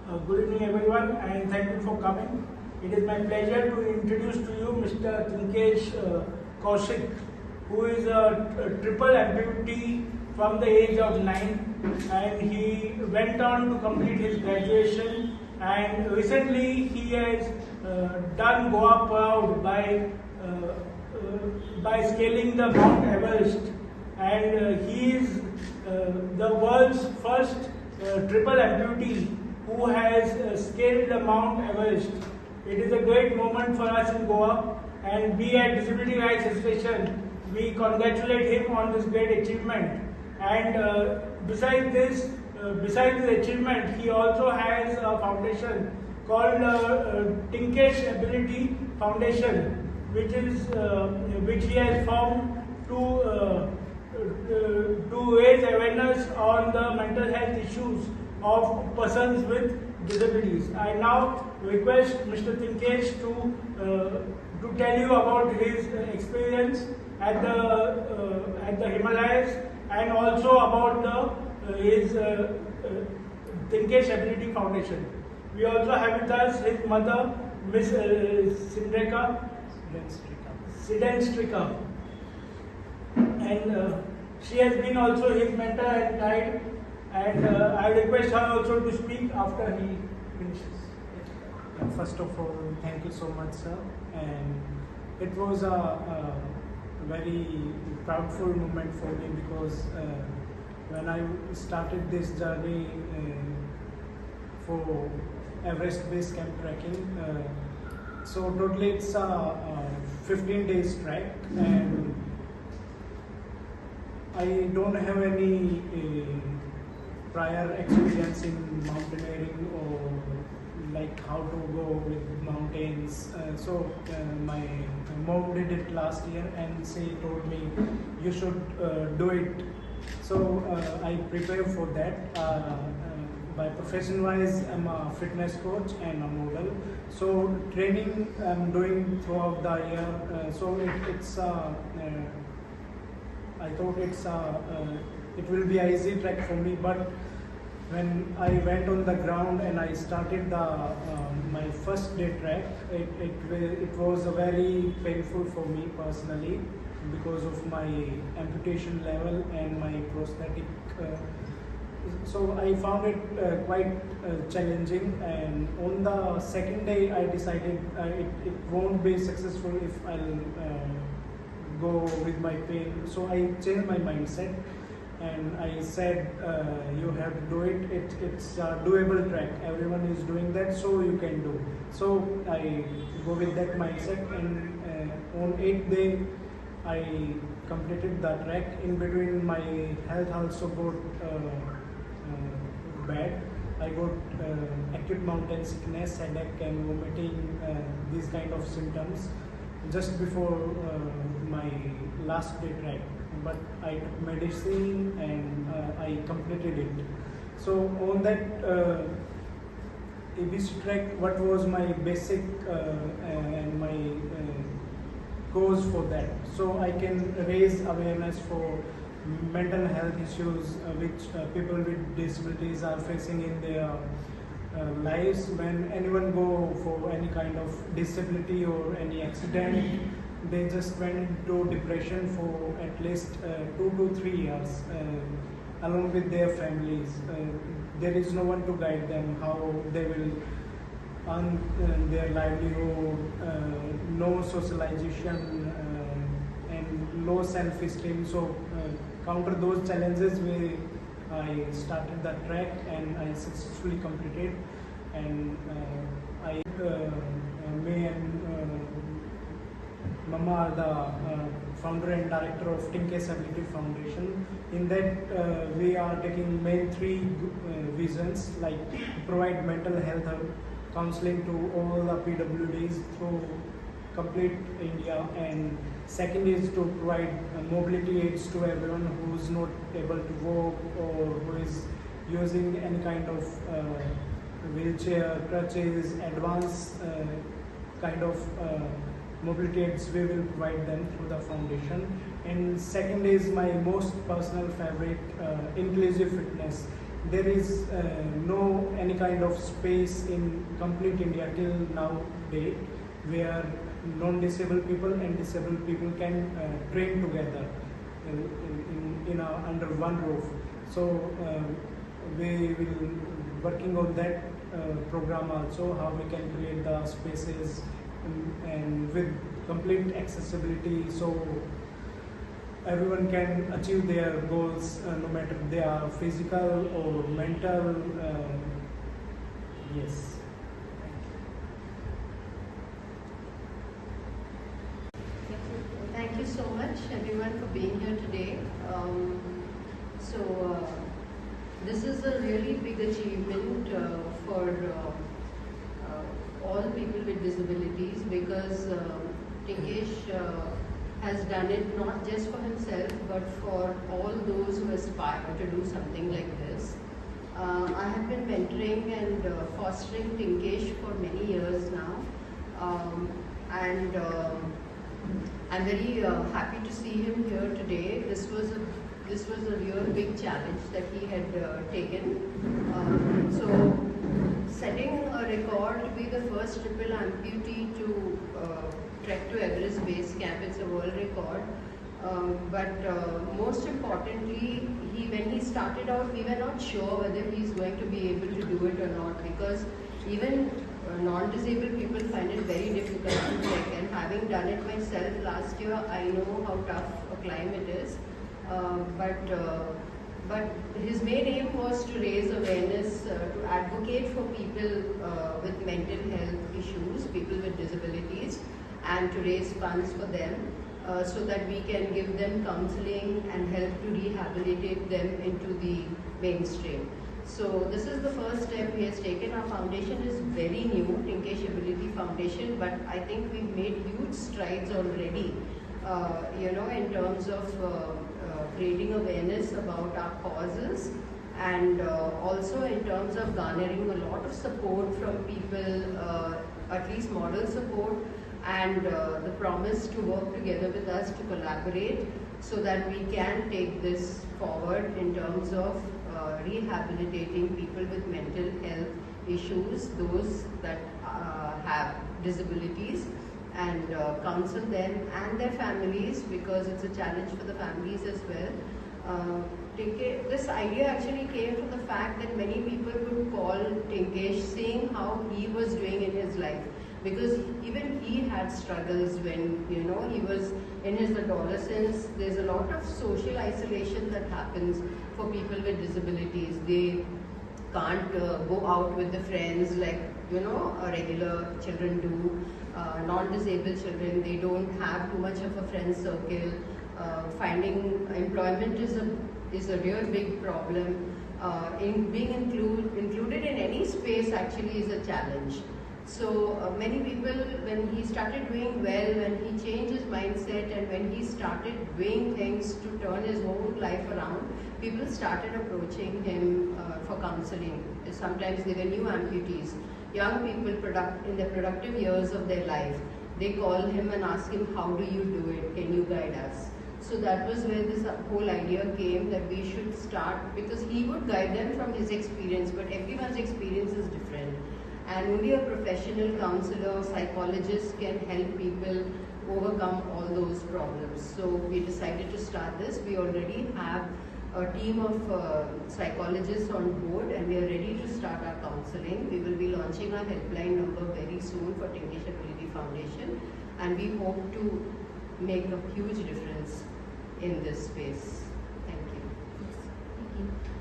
Good evening everyone and thank you for coming. It is my pleasure to introduce to you Mr. Tinkesh Kaushik, who is a triple amputee from the age of 9, and he went on to complete his graduation, and recently he has done Goa proud by scaling the Mount Everest, and he is the world's first triple amputee who has scaled the Mount Everest. It is a great moment for us in Goa, and we at Disability Rights Association, we congratulate him on this great achievement. And besides this achievement, he also has a foundation called Tinkesh Ability Foundation, which he has formed to raise awareness on the mental health issues of persons with disabilities. I now request Mr. Tinkesh to tell you about his experience at the Himalayas, and also about his Tinkesh Ability Foundation. We also have with us his mother, Miss Sidenstrika, and she has been also his mentor and guide. And I request her also to speak after he finishes. First of all, thank you so much, sir. And it was a very proudful moment for me, because when I started this journey for Everest Base Camp trekking, so totally it's a 15 days trek, and I don't have any prior experience in mountaineering, or like how to go with mountains. So my mom did it last year, and she told me you should do it. So I prepare for that. By profession wise, I'm a fitness coach and a model. So training I'm doing throughout the year. So I thought it will be an easy trek for me, but when I went on the ground and I started my first day trek, it was very painful for me personally, because of my amputation level and my prosthetic. So I found it quite challenging, and on the second day I decided it won't be successful if I'll go with my pain. So I changed my mindset, and I said, you have to do it. It's a doable trek. Everyone is doing that, so you can do. So I go with that mindset, and on 8th day, I completed the trek. In between, my health also got bad. I got acute mountain sickness, headache, and vomiting, these kind of symptoms just before my last day trek. But I took medicine, and I completed it. So on that ABC trek, what was my basic and my cause for that? So I can raise awareness for mental health issues which people with disabilities are facing in their lives. When anyone go for any kind of disability or any accident, they just went into depression for at least 2 to 3 years, along with their families. There is no one to guide them how they will earn their livelihood, no socialization, and low self-esteem. So counter those challenges, I started the trek, and I successfully completed. And me and Mama are the founder and director of Tinkesh Ability Foundation. In that, we are taking main 3 visions, like provide mental health counseling to all the PWDs through complete India, and second is to provide mobility aids to everyone who is not able to walk, or who is using any kind of wheelchair, crutches, advanced kind of mobility aids. We will provide them through the foundation. And second is my most personal favorite, inclusive fitness. there is no any kind of space in complete India till now date where non-disabled people and disabled people can train together under one roof. So we will working on that program also, how we can create the spaces and with complete accessibility, so everyone can achieve their goals, no matter they are physical or mental. Yes. Thank you so much, everyone, for being here today. This is a really big achievement for all people with disabilities, because Tinkesh has done it not just for himself but for all those who aspire to do something like this. I have been mentoring and fostering Tinkesh for many years now, and I'm very happy to see him here today. This was a real big challenge that he had taken. Setting a record to be the first triple amputee to trek to Everest Base Camp, it's a world record. Most importantly, when he started out, we were not sure whether he's going to be able to do it or not, because even non-disabled people find it very difficult to trek, and having done it myself last year, I know how tough a climb it is. But his main aim was to raise awareness, to advocate for people with mental health issues, people with disabilities, and to raise funds for them so that we can give them counseling and help to rehabilitate them into the mainstream. So this is the first step he has taken. Our foundation is very new, Tinkesh Ability Foundation, but I think we've made huge strides already, in terms of creating awareness about our causes, and also in terms of garnering a lot of support from people, at least moral support, and the promise to work together with us to collaborate so that we can take this forward in terms of rehabilitating people with mental health issues, those that have disabilities, and counsel them and their families, because it's a challenge for the families as well. This idea actually came from the fact that many people would call Tinkesh, seeing how he was doing in his life, because even he had struggles when he was in his adolescence. There's a lot of social isolation that happens for people with disabilities. They can't go out with the friends like regular children do. Non-disabled children, they don't have too much of a friend circle. Finding employment is a real big problem. In being included in any space actually is a challenge. So many people, when he started doing well, when he changed his mindset, and when he started doing things to turn his whole life around, people started approaching him for counseling. Sometimes they were new amputees, young people in the productive years of their life. They call him and ask him, how do you do it? Can you guide us? So that was where this whole idea came, that we should start, because he would guide them from his experience, but everyone's experience is different. And only a professional counselor, psychologist can help people overcome all those problems. So we decided to start this. We already have a team of psychologists on board, and we are ready to start our counseling. We will be launching our helpline number very soon for Tinkesh Ability Foundation, and we hope to make a huge difference in this space. Thank you. Yes, thank you.